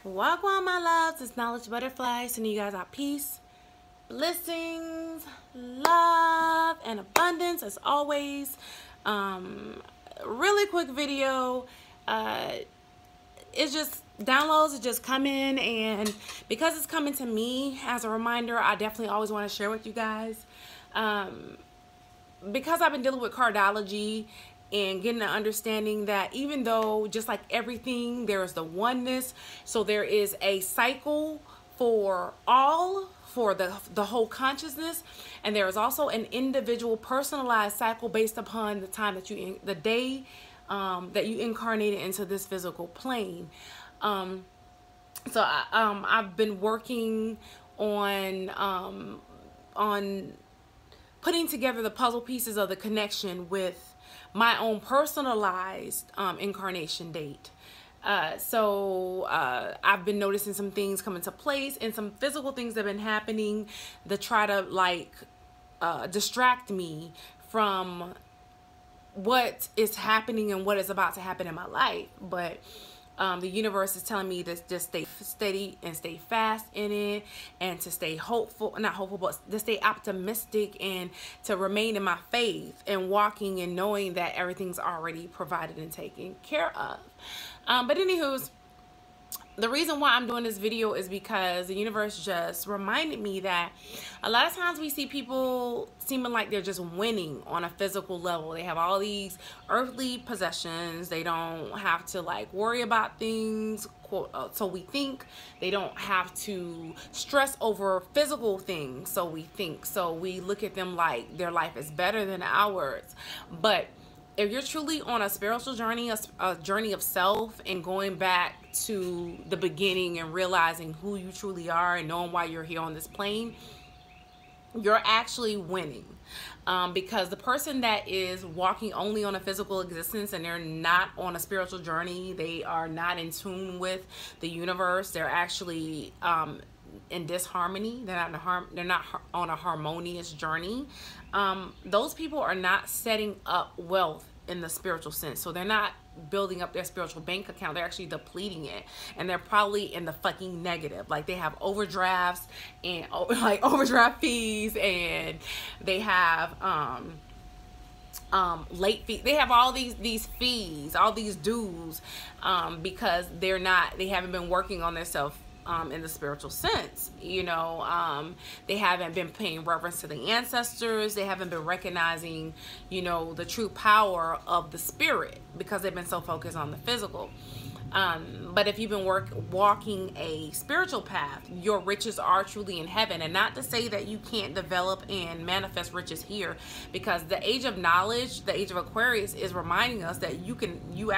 Welcome, my loves. It's Knowledge Butterflies, sending you guys out peace, blessings, love, and abundance as always. Really quick video. It's just downloads are just coming, and because it's coming to me as a reminder, I definitely always want to share with you guys. Because I've been dealing with cardology and getting an understanding that even though just like everything, there is the oneness, so there is a cycle for all, for the whole consciousness, and there is also an individual personalized cycle based upon the time that the day that you incarnated into this physical plane. I've been working on putting together the puzzle pieces of the connection with my own personalized incarnation date. I've been noticing some things come into place and some physical things that have been happening that try to distract me from what is happening and what is about to happen in my life. But the universe is telling me to just stay steady and stay fast in it, and to stay hopeful, not hopeful, but to stay optimistic, and to remain in my faith and walking and knowing that everything's already provided and taken care of. But anywho's, the reason why I'm doing this video is because the universe just reminded me that a lot of times we see people seeming like they're just winning on a physical level. They have all these earthly possessions. They don't have to worry about things, so we think. They don't have to stress over physical things, so we think. So we look at them like their life is better than ours. But if you're truly on a spiritual journey, a journey of self, and going back to the beginning and realizing who you truly are and knowing why you're here on this plane, you're actually winning. Because the person that is walking only on a physical existence and they're not on a spiritual journey, they are not in tune with the universe, they're actually in disharmony, they're not on a harmonious journey. Those people are not setting up wealth in the spiritual sense. So they're not building up their spiritual bank account, they're actually depleting it, and they're probably in the fucking negative. Like, they have overdrafts and overdraft fees, and they have late fees. They have all these fees, all these dues, because they haven't been working on themselves in the spiritual sense. They haven't been paying reverence to the ancestors. They haven't been recognizing, the true power of the spirit, because they've been so focused on the physical. But if you've been walking a spiritual path, your riches are truly in heaven. And not to say that you can't develop and manifest riches here, because the age of knowledge, the age of Aquarius, is reminding us that you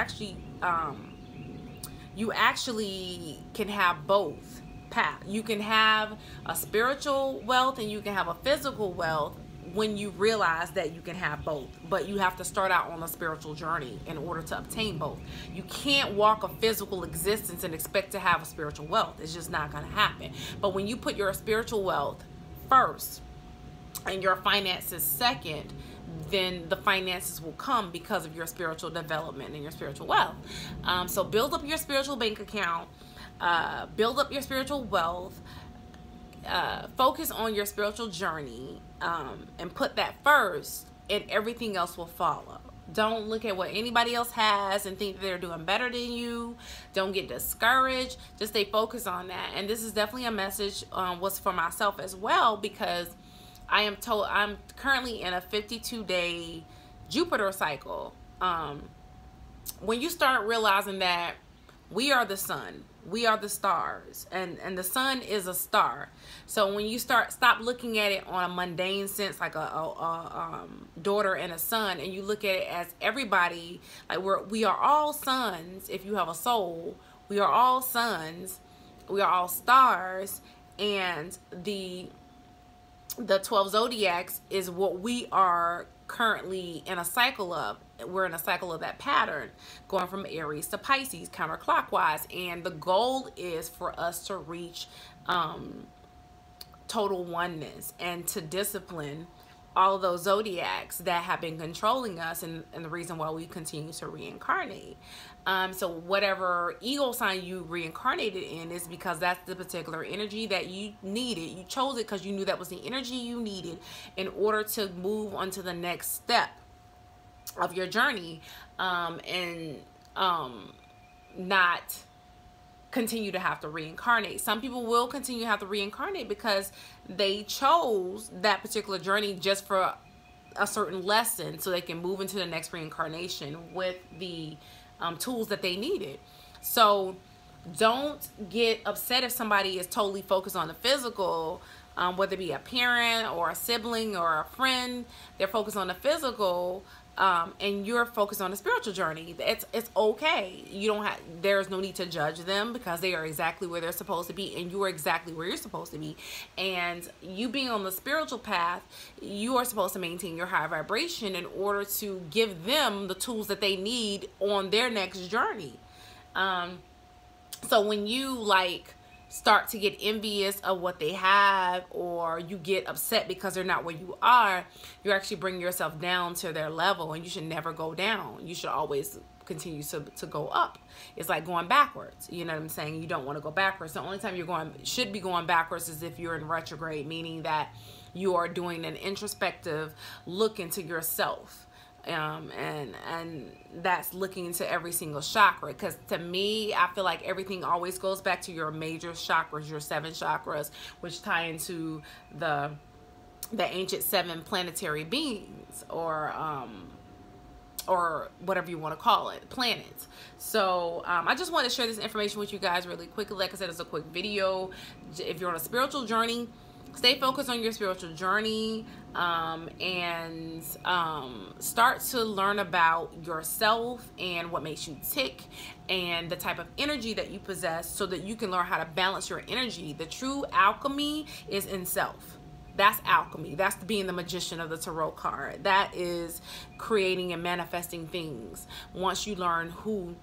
actually can have both paths. You can have a spiritual wealth and you can have a physical wealth when you realize that you can have both. But you have to start out on a spiritual journey in order to obtain both. You can't walk a physical existence and expect to have a spiritual wealth. It's just not going to happen. But when you put your spiritual wealth first and your finances second, then the finances will come because of your spiritual development and your spiritual wealth. So build up your spiritual bank account, build up your spiritual wealth, focus on your spiritual journey, and put that first, and everything else will follow. Don't look at what anybody else has and think they're doing better than you. Don't get discouraged. Just stay focused on that. And this is definitely a message was for myself as well, because I'm currently in a 52-day Jupiter cycle. When you start realizing that we are the sun, we are the stars, and the sun is a star. So when you stop looking at it on a mundane sense, like a daughter and a son, and you look at it as everybody, like we are all suns. If you have a soul, we are all suns, we are all stars, and the 12 zodiacs is what we are currently in a cycle of. We're in a cycle of that pattern, going from Aries to Pisces counterclockwise, and the goal is for us to reach total oneness and to discipline all of those zodiacs that have been controlling us, and the reason why we continue to reincarnate. So whatever ego sign you reincarnated in is because that's the particular energy that you needed. You chose it because you knew that was the energy you needed in order to move on to the next step of your journey, and not continue to have to reincarnate. Some people will continue to have to reincarnate because they chose that particular journey just for a certain lesson, so they can move into the next reincarnation with the tools that they needed. So don't get upset if somebody is totally focused on the physical, whether it be a parent or a sibling or a friend. They're focused on the physical, and you're focused on the spiritual journey. It's okay. You don't have, there's no need to judge them, because they are exactly where they're supposed to be, and you are exactly where you're supposed to be. And you being on the spiritual path, you are supposed to maintain your high vibration in order to give them the tools that they need on their next journey. So when you like start to get envious of what they have, or you get upset because they're not where you are, you're actually bringing yourself down to their level, and you should never go down. You should always continue to go up. It's like going backwards. You know what I'm saying? You don't want to go backwards. The only time you're should be going backwards is if you're in retrograde, meaning that you are doing an introspective look into yourself. And that's looking into every single chakra, because to me, I feel like everything always goes back to your major chakras, your 7 chakras, which tie into the ancient 7 planetary beings, or whatever you want to call it, planets. So I just want to share this information with you guys really quickly. Like I said, it's a quick video. If you're on a spiritual journey, stay focused on your spiritual journey, and start to learn about yourself and what makes you tick, and the type of energy that you possess, so that you can learn how to balance your energy. The true alchemy is in self. That's alchemy. That's being the magician of the tarot card. That is creating and manifesting things once you learn who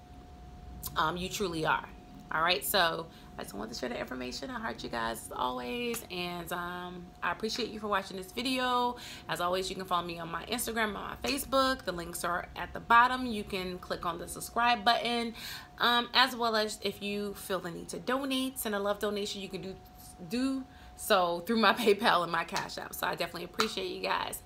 you truly are. All right, so I just wanted to share the information. I heart you guys as always, and I appreciate you for watching this video. As always, you can follow me on my Instagram, on my Facebook. The links are at the bottom. You can click on the subscribe button, as well as if you feel the need to donate, send a love donation, you can do so through my PayPal and my Cash App. So I definitely appreciate you guys.